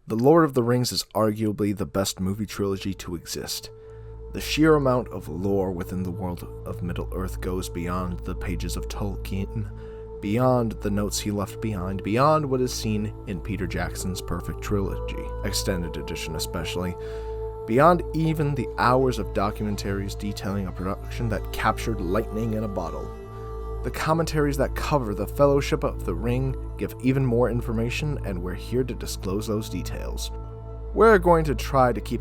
The Lord of the Rings is arguably the best movie trilogy to exist. The sheer amount of lore within the world of Middle-earth goes beyond the pages of Tolkien, beyond the notes he left behind, beyond what is seen in Peter Jackson's perfect trilogy, extended edition especially, beyond even the hours of documentaries detailing a production that captured lightning in a bottle. The commentaries that cover the Fellowship of the Ring give even more information, and we're here to disclose those details. We're going to try to keep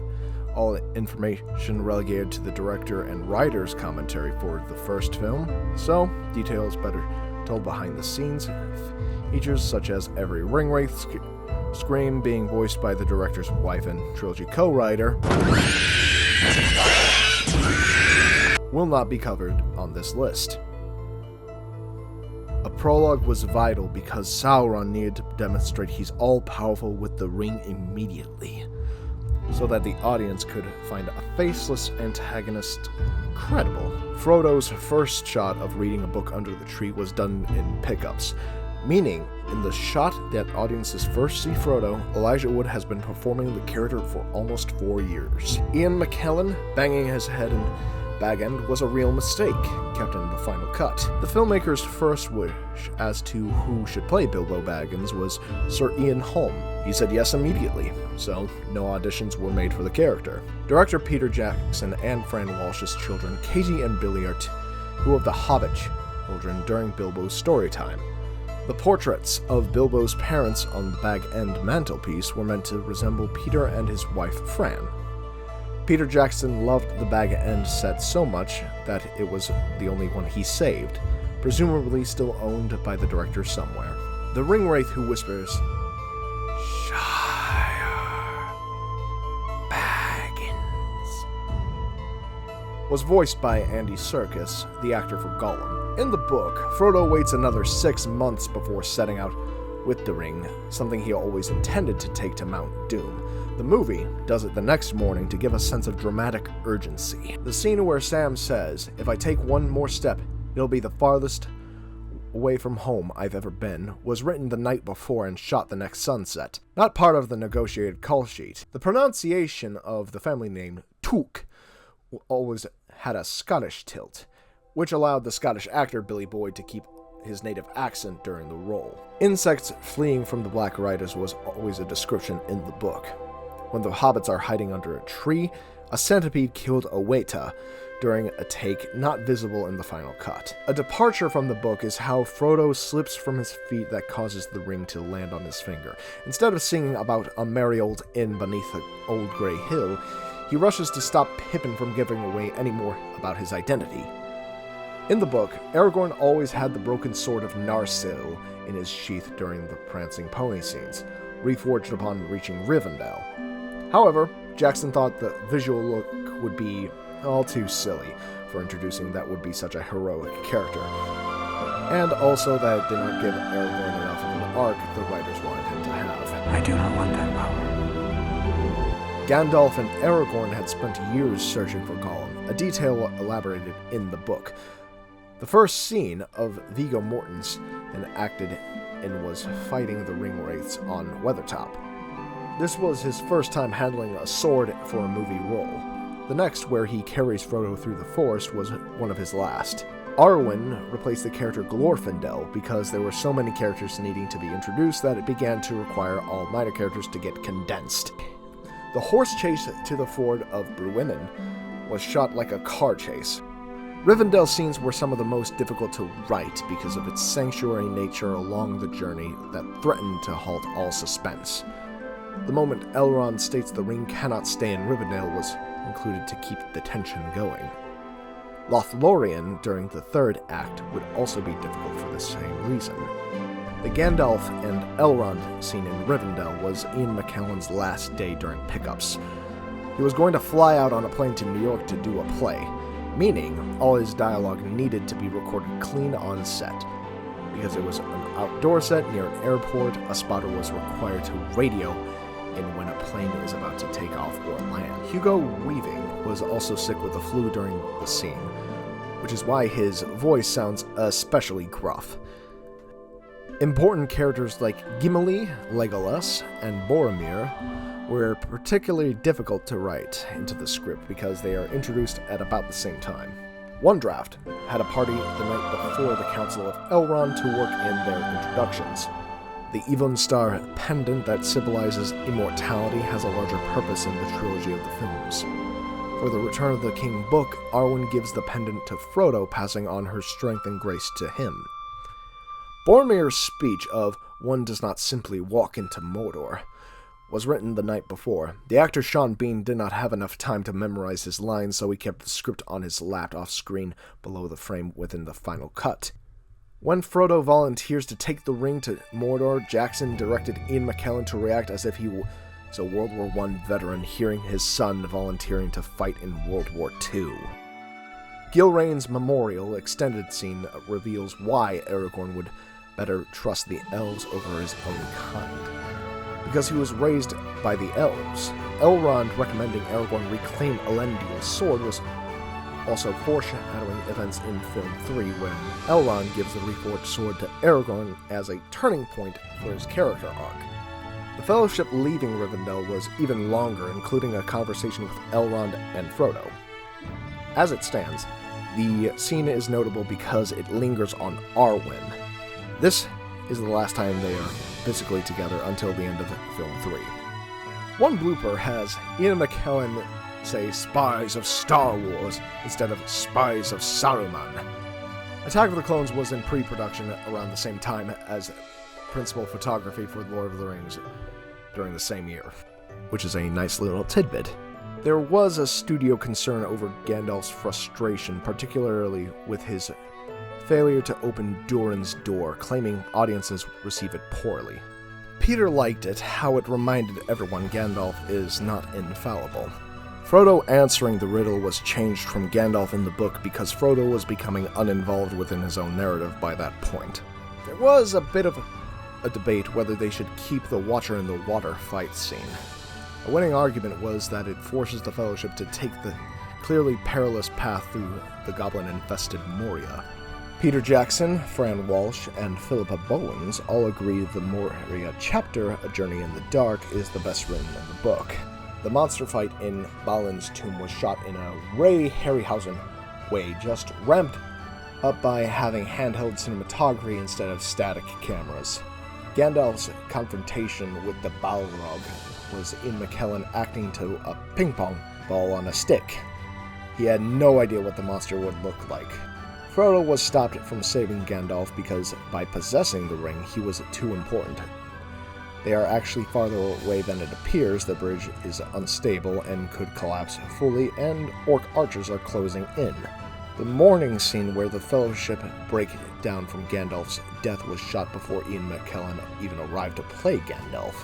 all information relegated to the director and writer's commentary for the first film, so details better told behind the scenes. Features such as every Ringwraith scream being voiced by the director's wife and trilogy co-writer will not be covered on this list. A prologue was vital because Sauron needed to demonstrate he's all-powerful with the ring immediately, so that the audience could find a faceless antagonist credible. Frodo's first shot of reading a book under the tree was done in pickups, meaning in the shot that audiences first see Frodo, Elijah Wood has been performing the character for almost 4 years. Ian McKellen banging his head in Bag End was a real mistake, kept in the final cut. The filmmaker's first wish as to who should play Bilbo Baggins was Sir Ian Holm. He said yes immediately, so no auditions were made for the character. Director Peter Jackson and Fran Walsh's children, Katie and Billy, are two of the Hobbit children during Bilbo's story time. The portraits of Bilbo's parents on the Bag End mantelpiece were meant to resemble Peter and his wife Fran. Peter Jackson loved the Bag End set so much that it was the only one he saved, presumably still owned by the director somewhere. The Ringwraith who whispers, "Shire Baggins," was voiced by Andy Serkis, the actor for Gollum. In the book, Frodo waits another 6 months before setting out with the ring, something he always intended to take to Mount Doom. The movie does it the next morning to give a sense of dramatic urgency. The scene where Sam says, "If I take one more step, it'll be the farthest away from home I've ever been," was written the night before and shot the next sunset, not part of the negotiated call sheet. The pronunciation of the family name Took always had a Scottish tilt, which allowed the Scottish actor Billy Boyd to keep his native accent during the role. Insects fleeing from the Black Riders was always a description in the book. When the hobbits are hiding under a tree, a centipede killed a Weta during a take not visible in the final cut. A departure from the book is how Frodo slips from his feet that causes the ring to land on his finger. Instead of singing about a merry old inn beneath an old grey hill, he rushes to stop Pippin from giving away any more about his identity. In the book, Aragorn always had the broken sword of Narsil in his sheath during the prancing pony scenes, reforged upon reaching Rivendell. However, Jackson thought the visual look would be all too silly for introducing that would be such a heroic character, and also that it did not give Aragorn enough of an arc the writers wanted him to have. I do not want that power. Gandalf and Aragorn had spent years searching for Gollum, a detail elaborated in the book. The first scene of Viggo Mortensen acted in was fighting the Ringwraiths on Weathertop. This was his first time handling a sword for a movie role. The next, where he carries Frodo through the forest, was one of his last. Arwen replaced the character Glorfindel because there were so many characters needing to be introduced that it began to require all minor characters to get condensed. The horse chase to the ford of Bruinen was shot like a car chase. Rivendell scenes were some of the most difficult to write because of its sanctuary nature along the journey that threatened to halt all suspense. The moment Elrond states the ring cannot stay in Rivendell was included to keep the tension going. Lothlorien during the third act would also be difficult for the same reason. The Gandalf and Elrond scene in Rivendell was Ian McKellen's last day during pickups. He was going to fly out on a plane to New York to do a play, meaning all his dialogue needed to be recorded clean on set. Because it was an outdoor set near an airport, a spotter was required to radio in when a plane is about to take off or land. Hugo Weaving was also sick with the flu during the scene, which is why his voice sounds especially gruff. Important characters like Gimli, Legolas, and Boromir were particularly difficult to write into the script because they are introduced at about the same time. One draft had a party the night before the Council of Elrond to work in their introductions. The Evenstar pendant that symbolizes immortality has a larger purpose in the trilogy of the films. For the Return of the King book, Arwen gives the pendant to Frodo, passing on her strength and grace to him. Boromir's speech of "one does not simply walk into Mordor" was written the night before. The actor Sean Bean did not have enough time to memorize his lines, so he kept the script on his lap off-screen below the frame within the final cut. When Frodo volunteers to take the ring to Mordor, Jackson directed Ian McKellen to react as if he was a World War I veteran hearing his son volunteering to fight in World War II. Gilrain's memorial extended scene reveals why Aragorn would better trust the elves over his own kind. Because he was raised by the elves, Elrond recommending Aragorn reclaim Elendil's sword was also foreshadowing events in Film 3 when Elrond gives the reforged sword to Aragorn as a turning point for his character arc. The Fellowship leaving Rivendell was even longer, including a conversation with Elrond and Frodo. As it stands, the scene is notable because it lingers on Arwen. This is the last time they are physically together until the end of Film 3. One blooper has Ian McKellen say "spies of Star Wars" instead of "spies of Saruman." Attack of the Clones was in pre-production around the same time as principal photography for Lord of the Rings during the same year, which is a nice little tidbit. There was a studio concern over Gandalf's frustration, particularly with his failure to open Durin's door, claiming audiences receive it poorly. Peter liked it, how it reminded everyone Gandalf is not infallible. Frodo answering the riddle was changed from Gandalf in the book because Frodo was becoming uninvolved within his own narrative by that point. There was a bit of a debate whether they should keep the Watcher in the Water fight scene. A winning argument was that it forces the Fellowship to take the clearly perilous path through the goblin-infested Moria. Peter Jackson, Fran Walsh, and Philippa Bowens all agree the Moria chapter, A Journey in the Dark, is the best written in the book. The monster fight in Balin's tomb was shot in a Ray Harryhausen way, just ramped up by having handheld cinematography instead of static cameras. Gandalf's confrontation with the Balrog was Ian McKellen acting to a ping-pong ball on a stick. He had no idea what the monster would look like. Frodo was stopped from saving Gandalf because by possessing the ring, he was too important. They are actually farther away than it appears, the bridge is unstable and could collapse fully, and orc archers are closing in. The mourning scene where the Fellowship break down from Gandalf's death was shot before Ian McKellen even arrived to play Gandalf.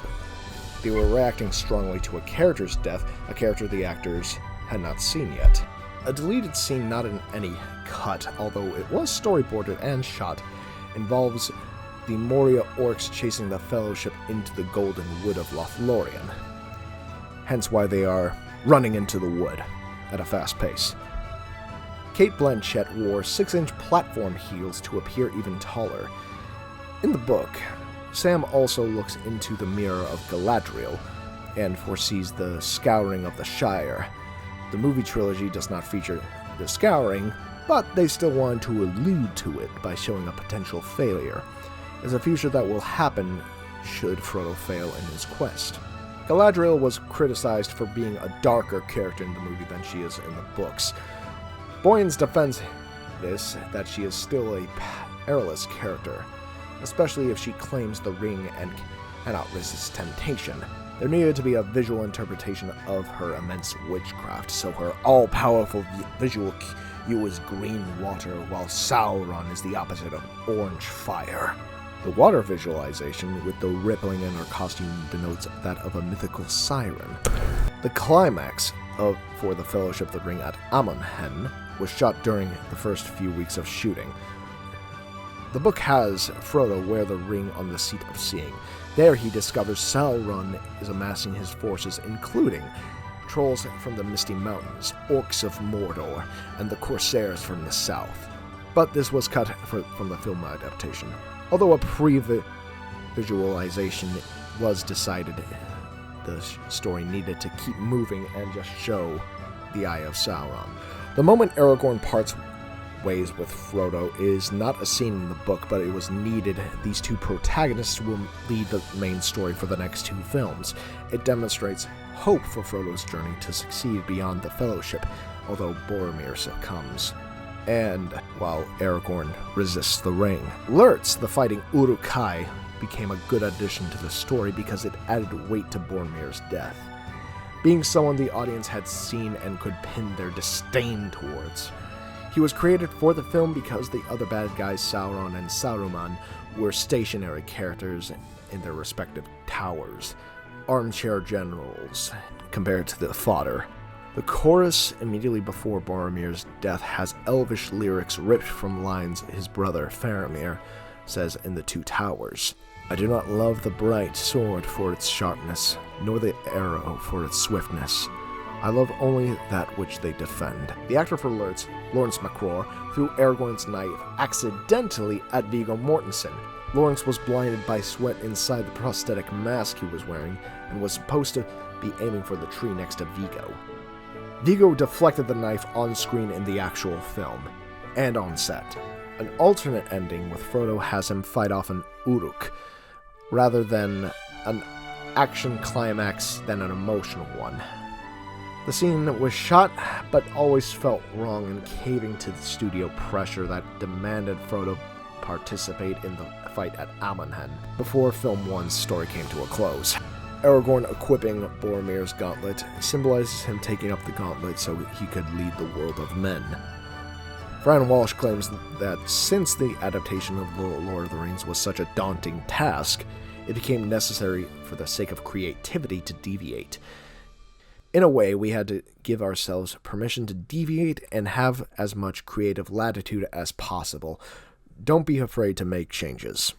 They were reacting strongly to a character's death, a character the actors had not seen yet. A deleted scene not in any cut, although it was storyboarded and shot, involves the Moria orcs chasing the Fellowship into the Golden Wood of Lothlorien. Hence why they are running into the wood at a fast pace. Cate Blanchett wore 6-inch platform heels to appear even taller. In the book, Sam also looks into the mirror of Galadriel and foresees the scouring of the Shire. The movie trilogy does not feature the scouring, but they still wanted to allude to it by showing a potential failure, as a future that will happen should Frodo fail in his quest. Galadriel was criticized for being a darker character in the movie than she is in the books. Boyens defends this, that she is still a perilous character, especially if she claims the ring and cannot resist temptation. There needed to be a visual interpretation of her immense witchcraft, so her all-powerful visual cue is green water, while Sauron is the opposite of orange fire. The water visualization, with the rippling in her costume, denotes that of a mythical siren. The climax for the Fellowship of the Ring at Amonhen was shot during the first few weeks of shooting. The book has Frodo wear the ring on the Seat of Seeing. There he discovers Sauron is amassing his forces, including trolls from the Misty Mountains, orcs of Mordor, and the Corsairs from the south. But this was cut from the film adaptation. Although a pre-visualization was decided, the story needed to keep moving and just show the Eye of Sauron. The moment Aragorn parts ways with Frodo is not a scene in the book, but it was needed. These two protagonists will lead the main story for the next two films. It demonstrates hope for Frodo's journey to succeed beyond the Fellowship, although Boromir succumbs, and while Aragorn resists the ring. Lurtz, the fighting Uruk-hai, became a good addition to the story because it added weight to Boromir's death, being someone the audience had seen and could pin their disdain towards. He was created for the film because the other bad guys, Sauron and Saruman, were stationary characters in their respective towers, armchair generals, compared to the fodder. The chorus immediately before Boromir's death has elvish lyrics ripped from lines his brother Faramir says in The Two Towers. I do not love the bright sword for its sharpness, nor the arrow for its swiftness. I love only that which they defend. The actor for Lurtz, Lawrence McCraw, threw Aragorn's knife accidentally at Viggo Mortensen. Lawrence was blinded by sweat inside the prosthetic mask he was wearing and was supposed to be aiming for the tree next to Viggo. Viggo deflected the knife on screen in the actual film, and on set. An alternate ending with Frodo has him fight off an Uruk, rather than an action climax than an emotional one. The scene was shot, but always felt wrong and caving to the studio pressure that demanded Frodo participate in the fight at Amonhen before Film 1's story came to a close. Aragorn equipping Boromir's gauntlet symbolizes him taking up the gauntlet so he could lead the world of men. Fran Walsh claims that since the adaptation of The Lord of the Rings was such a daunting task, it became necessary for the sake of creativity to deviate. In a way, we had to give ourselves permission to deviate and have as much creative latitude as possible. Don't be afraid to make changes.